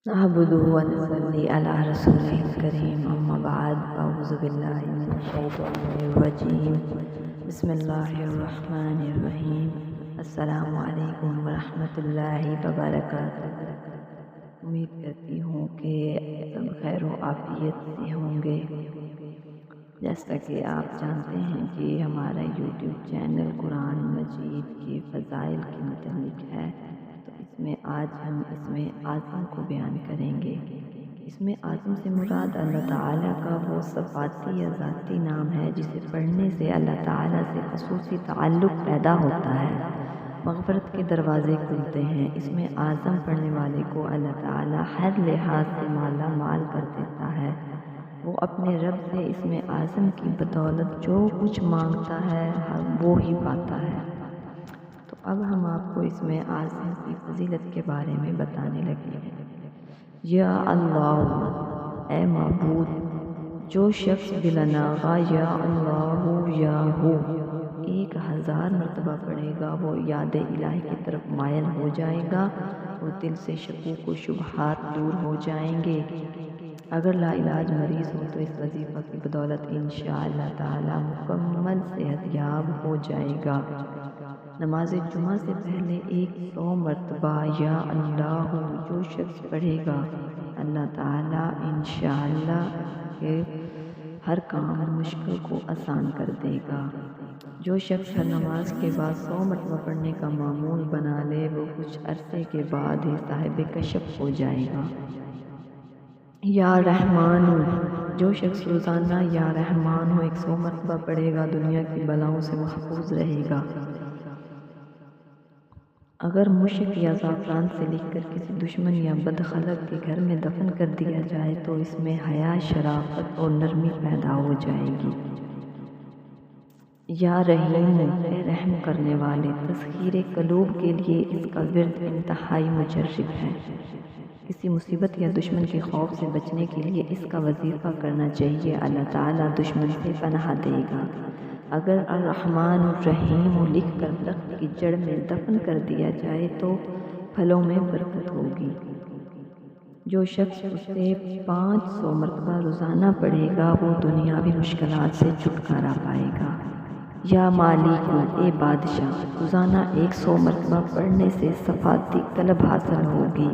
نعبده ونصلي على رسوله الكريم أما بعد أعوذ بالله من الشيطان الرجيم بسم الله الرحمن الرحیم السلام علیکم ورحمۃ اللہ وبرکاتہ۔ امید کرتی ہوں کہ سب خیر و عافیت سے ہوں گے۔ جیسا کہ آپ جانتے ہیں کہ ہمارا یوٹیوب چینل قرآن مجید کے فضائل کے متعلق ہے، تو اس میں آج ہم اسم اعظم کو بیان کریں گے۔ اسم اعظم سے مراد اللہ تعالیٰ کا وہ صفاتی یا ذاتی نام ہے جسے پڑھنے سے اللہ تعالیٰ سے خصوصی تعلق پیدا ہوتا ہے، مغفرت کے دروازے کھلتے ہیں۔ اسم اعظم پڑھنے والے کو اللہ تعالیٰ ہر لحاظ سے مالا مال کر دیتا ہے۔ وہ اپنے رب سے اسم اعظم کی بدولت جو کچھ مانگتا ہے وہ ہی پاتا ہے۔ تو اب ہم آپ کو اسم اعظم کی فضیلت کے بارے میں بتانے لگے ہیں۔ یا اللہ، اے معبود، جو شخص بلناغہ یا اللہ یا ہو 1000 مرتبہ پڑھے گا وہ یاد الہی کی طرف مائل ہو جائے گا اور دل سے شکوک و شبہات دور ہو جائیں گے۔ اگر لا علاج مریض ہو تو اس وظیفہ کی بدولت انشاءاللہ تعالی مکمل صحت یاب ہو جائے گا۔ نماز جمعہ سے پہلے 100 مرتبہ یا اللہ جو شخص پڑھے گا، اللہ تعالی انشاءاللہ کہ ہر کام مشکل کو آسان کر دے گا۔ جو شخص ہر نماز کے بعد 100 مرتبہ پڑھنے کا معمول بنا لے وہ کچھ عرصے کے بعد ہی صاحب کشف ہو جائے گا۔ یا رحمان، جو شخص روزانہ یا رحمان 100 مرتبہ پڑھے گا دنیا کی بلاؤں سے محفوظ رہے گا۔ اگر مشک یا زعفران سے لکھ کر کسی دشمن یا بدخلق کے گھر میں دفن کر دیا جائے تو اس میں حیا، شرافت اور نرمی پیدا ہو جائے گی۔ یا رحیم، اے رحم کرنے والے، تسخیر قلوب کے لیے اس کا ورد انتہائی مجرب ہے۔ کسی مصیبت یا دشمن کے خوف سے بچنے کے لیے اس کا وظیفہ کرنا چاہیے، اللہ تعالیٰ دشمن سے پناہ دے گا۔ اگر الرحمن الرحیم لکھ کر درخت کی جڑ میں دفن کر دیا جائے تو پھلوں میں برکت ہوگی۔ جو شخص اسے 500 مرتبہ روزانہ پڑھے گا وہ دنیاوی مشکلات سے چھٹکارا پائے گا۔ یا مالک، اے بادشاہ، روزانہ 100 مرتبہ پڑھنے سے صفاتی طلب حاصل ہوگی،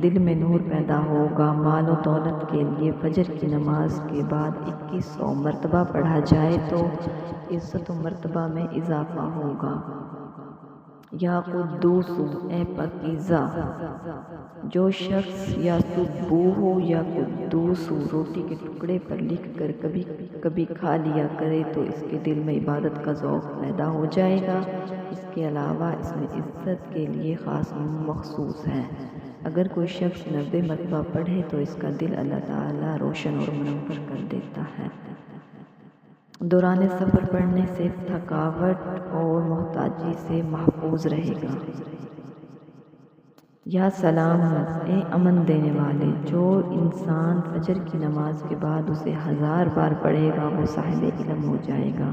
دل میں نور پیدا ہوگا۔ مال و دولت کے لیے فجر کی نماز کے بعد 2100 مرتبہ پڑھا جائے تو عزت و مرتبہ میں اضافہ ہوگا۔ یا قدوس، اے پاکیزہ، جو شخص یا سبوح یا قدوس روٹی کے ٹکڑے پر لکھ کر کبھی کبھی کھا لیا کرے تو اس کے دل میں عبادت کا ذوق پیدا ہو جائے گا۔ اس کے علاوہ اس میں عزت کے لیے خاص مخصوص ہے۔ اگر کوئی شخص 90 مرتبہ پڑھے تو اس کا دل اللہ تعالیٰ روشن اور منور کر دیتا ہے۔ دوران سفر پڑھنے سے تھکاوٹ اور محتاجی سے محفوظ رہے گا۔ یا سلام، اے امن دینے والے، جو انسان فجر کی نماز کے بعد اسے 1000 بار پڑھے گا وہ صاحب علم ہو جائے گا۔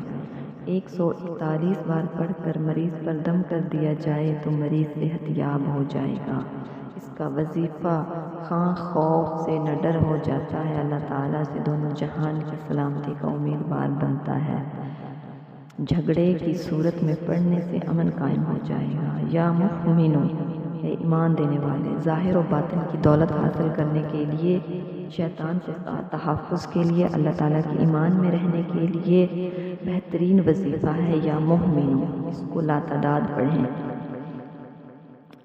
141 بار پڑھ کر مریض پر دم کر دیا جائے تو مریض صحت یاب ہو جائے گا۔ اس کا وظیفہ خواہ خوف سے نہ ڈر ہو جاتا ہے، اللہ تعالیٰ سے دونوں جہان کی سلامتی کا امیدوار بنتا ہے۔ جھگڑے کی صورت میں پڑھنے سے امن قائم ہو جائے گا۔ یا مؤمنو، اے ایمان دینے والے، ظاہر و باطن کی دولت حاصل کرنے کے لیے، شیطان سے تحفظ کے لیے، اللہ تعالیٰ کے ایمان میں رہنے کے لیے بہترین وظیفہ ہے یا مؤمنو۔ اس کو لاتعداد پڑھیں۔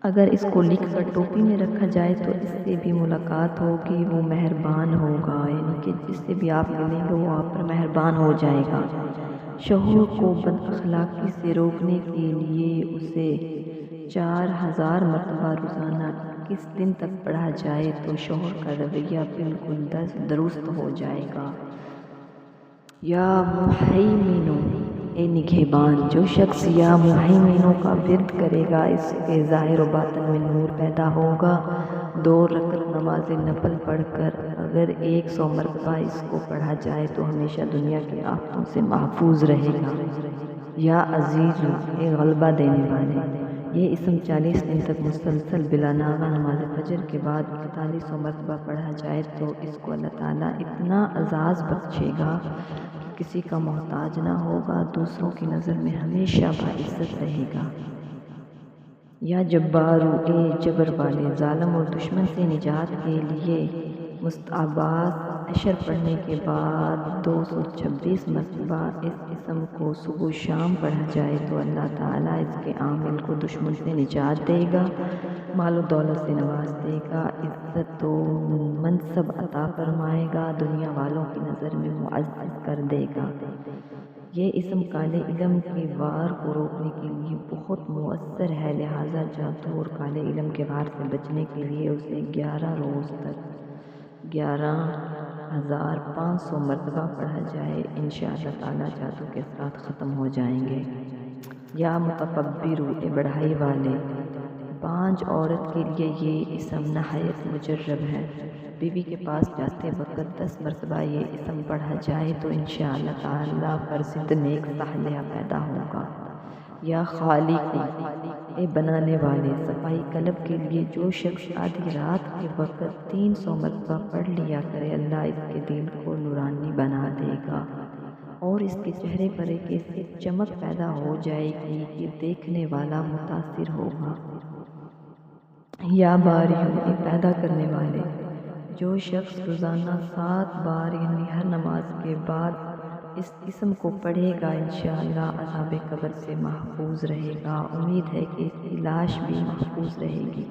اگر اس کو لکھ کر ٹوپی میں رکھا جائے تو اس سے بھی ملاقات ہوگی، وہ مہربان ہوگا، یعنی کہ جس سے بھی آپ ملیں گے وہ آپ پر مہربان ہو جائے گا۔ شوہر کو بد اخلاقی سے روکنے کے لیے اسے 4000 مرتبہ روزانہ 21 دن تک پڑھا جائے تو شوہر کا رویہ بالکل درست ہو جائے گا۔ یا مہیمنو، اے نگہبان، جو شخص یا مہیمنو کا ورد کرے گا اس کے ظاہر و باطن میں نور پیدا ہوگا۔ 2 رکعت نماز نفل پڑھ کر اگر 100 مرتبہ اس کو پڑھا جائے تو ہمیشہ دنیا کی آفتوں سے محفوظ رہے گا۔ یا عزیز، اے غلبہ دینے والے، یہ اسم 40 دن تک مسلسل بلا ناغہ نماز فجر کے بعد 41 مرتبہ پڑھا جائے تو اس کو اللہ تعالیٰ اتنا اعزاز بخشے گا کہ کسی کا محتاج نہ ہوگا، دوسروں کی نظر میں ہمیشہ باعزت رہے گا۔ یا جبارو، اے جبر والے، ظالم اور دشمن سے نجات کے لیے مستعبات عشر پڑھنے کے بعد 226 مرتبہ اس اسم کو صبح و شام پڑھا جائے تو اللہ تعالیٰ اس کے عامل کو دشمن سے نجات دے گا، مال و دولت سے نواز دے گا، عزت و منصب عطا فرمائے گا، دنیا والوں کی نظر میں معزز کر دے گا۔ یہ اسم کالے علم کے وار کو روکنے کے لیے بہت مؤثر ہے، لہٰذا جادو اور کالے علم کے وار سے بچنے کے لیے اسے 11 روز تک 11,500 مرتبہ پڑھا جائے، انشاءاللہ تعالیٰ جادو کے اثرات ختم ہو جائیں گے۔ یا متکبرو، اے بڑھائی والے، بانج عورت کے لیے یہ اسم نہایت مجرب ہے، بیوی کے پاس جاتے وقت 10 مرتبہ یہ اسم پڑھا جائے تو انشاءاللہ تعالیٰ فرزند نیک صالحہ پیدا ہوگا۔ یا خالق، اے بنانے والے، صفائی قلب کے لیے جو شخص آدھی رات کے وقت 300 مرتبہ پڑھ لیا کرے، اللہ اس کے دل کو نورانی بنا دے گا اور اس کے چہرے پر ایک ایسی چمک پیدا ہو جائے گی کہ دیکھنے والا متاثر ہوگا۔ یا باریو، اے پیدا کرنے والے، جو شخص روزانہ 7 بار یعنی ہر نماز کے بعد اس اسم کو پڑھے گا انشاءاللہ عذاب قبر سے محفوظ رہے گا، امید ہے کہ اس کی لاش بھی محفوظ رہے گی۔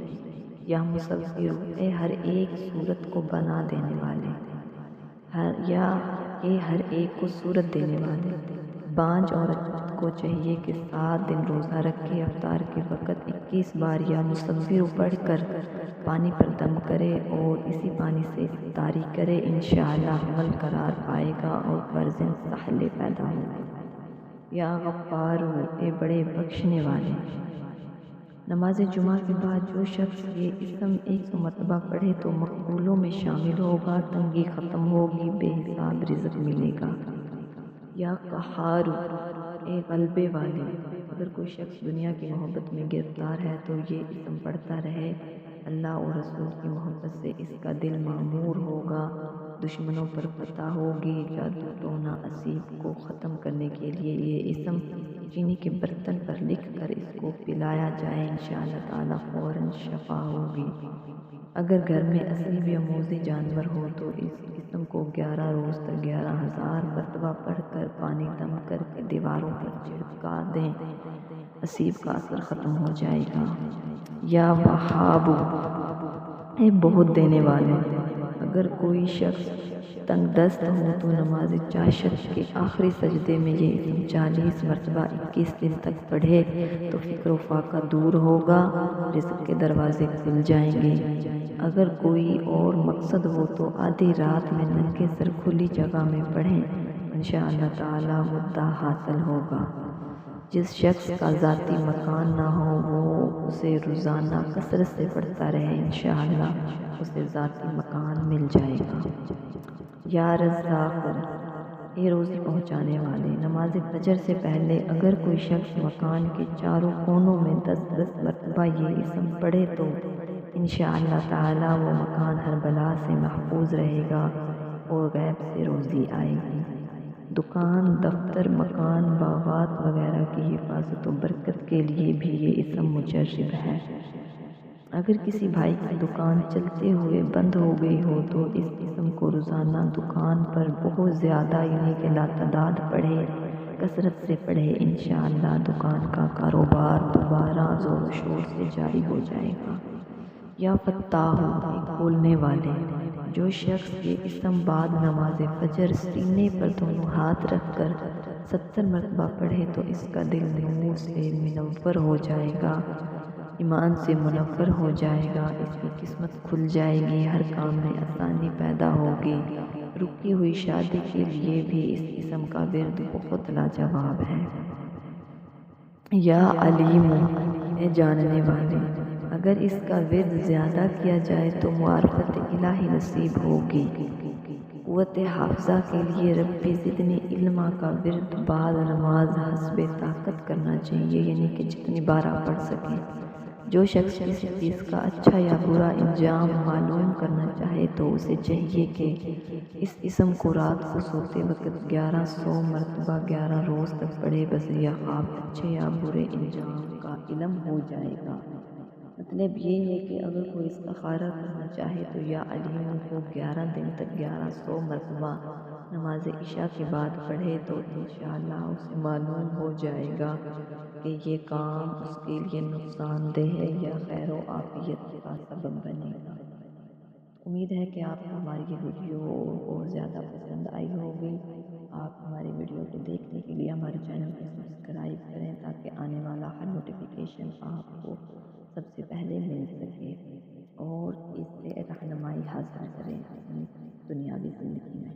یا مصور، اے ہر ایک صورت کو بنا دینے والے، ہر ایک کو صورت دینے والے، بانج عورت کو چاہیے کہ 7 دن روزہ رکھے، افطار کے وقت 21 بار یا مصور پڑھ کر پانی پر دم کرے اور اسی پانی سے افطاری کرے، انشاءاللہ حمل قرار پائے گا اور فرزند صالح پیدا ہوگا۔ یا غفارو، اے بڑے بخشنے والے، نماز جمعہ کے بعد جو شخص یہ اسم 100 مرتبہ پڑھے تو مقبولوں میں شامل ہوگا، تنگی ختم ہوگی، بے حساب رزق ملے گا۔ یا قہارو، اے غلبے والے، اگر کوئی شخص دنیا کی محبت میں گرفتار ہے تو یہ اسم پڑھتا رہے، اللہ اور رسول کی محبت سے اس کا دل معمور ہوگا، دشمنوں پر فتح ہوگی۔ جادو ٹونا اسیب کو ختم کرنے کے لیے یہ اسم چینی کے برتن پر لکھ کر اس کو پلایا جائے، انشاءاللہ تعالیٰ فوراً شفا ہوگی۔ اگر گھر میں اسیب یا موذی جانور ہو تو اس اسم کو 11 روز تک 11,000 مرتبہ پڑھ کر پانی دم کر کے دیواروں پر چھڑکا دیں، اسیب کا اثر ختم ہو جائے گا۔ یا وہابو، اے بہت دینے والے، اگر کوئی شخص تنگ دست ہو تو نماز چاشت کے آخری سجدے میں یہ اسم 40 مرتبہ 21 دن تک پڑھے تو فکر و فاقہ دور ہوگا، رزق کے دروازے کھل جائیں گے۔ اگر کوئی اور مقصد ہو تو آدھی رات میں ننگے سر کھلی جگہ میں پڑھیں، انشاءاللہ تعالی مدعا حاصل ہوگا۔ جس شخص کا ذاتی مکان نہ ہو وہ اسے روزانہ کثرت سے پڑھتا رہے، انشاءاللہ اسے ذاتی مکان مل جائے گا۔ یا رزاق، اے روزی پہنچانے والے، نماز فجر سے پہلے اگر کوئی شخص مکان کے چاروں کونوں میں 10 مرتبہ یہ اسم پڑھے تو انشاءاللہ تعالی وہ مکان ہر بلا سے محفوظ رہے گا اور غیب سے روزی آئے گی۔ دکان، دفتر، مکان، باغات وغیرہ کی حفاظت و برکت کے لیے بھی یہ اسم مجرب ہے۔ اگر کسی بھائی کی دکان چلتے ہوئے بند ہو گئی ہو تو اس اسم کو روزانہ دکان پر بہت زیادہ یعنی کہ لاتعداد پڑھے، کثرت سے پڑھے، انشاءاللہ دکان کا کاروبار دوبارہ زور و شور سے جاری ہو جائے گا۔ یا فتاح، کھولنے والے، جو شخص یہ اسم بعد نماز فجر سینے پر دونوں ہاتھ رکھ کر 70 مرتبہ پڑھے تو اس کا دل نور سے منور ہو جائے گا، ایمان سے منور ہو جائے گا، اس کی قسمت کھل جائے گی، ہر کام میں آسانی پیدا ہوگی۔ رکی ہوئی شادی کے لیے بھی اس اسم کا ورد بہت لاجواب ہے۔ یا علیم، اے جاننے والے، اگر اس کا ورد زیادہ کیا جائے تو معرفت الہی نصیب ہوگی، قوت حافظہ کے لیے ربی زدنی علما کا ورد بعد نماز حسب طاقت کرنا چاہیے، یعنی کہ جتنی بار آپ پڑھ سکیں۔ جو شخص کسی چیز کا اچھا یا برا انجام معلوم کرنا چاہے تو اسے چاہیے کہ اس اسم کو رات کو سوتے وقت 1100 مرتبہ 11 روز تک پڑھے، بذریعہ خواب اچھے یا برے انجام کا علم ہو جائے گا۔ مطلب یہ ہے کہ اگر کوئی استخارہ کرنا چاہے تو یا علیم کو 11 دن تک 1100 مرتبہ نماز عشاء کے بعد پڑھے تو انشاءاللہ اسے معلوم ہو جائے گا کہ یہ کام اس کے لیے نقصان دہ ہے یا خیر و عافیت کا سبب بنے گا۔ امید ہے کہ آپ کو ہماری یہ ویڈیو بہت زیادہ پسند آئی ہوگی۔ آپ ہماری ویڈیو کو دیکھنے کے لیے ہمارے چینل کو سبسکرائب کریں تاکہ آنے والا ہر نوٹیفیکیشن آپ کو سب سے پہلے مل سکے اور اس سے رہنمائی حاصل کریں اپنی دنیاوی زندگی میں۔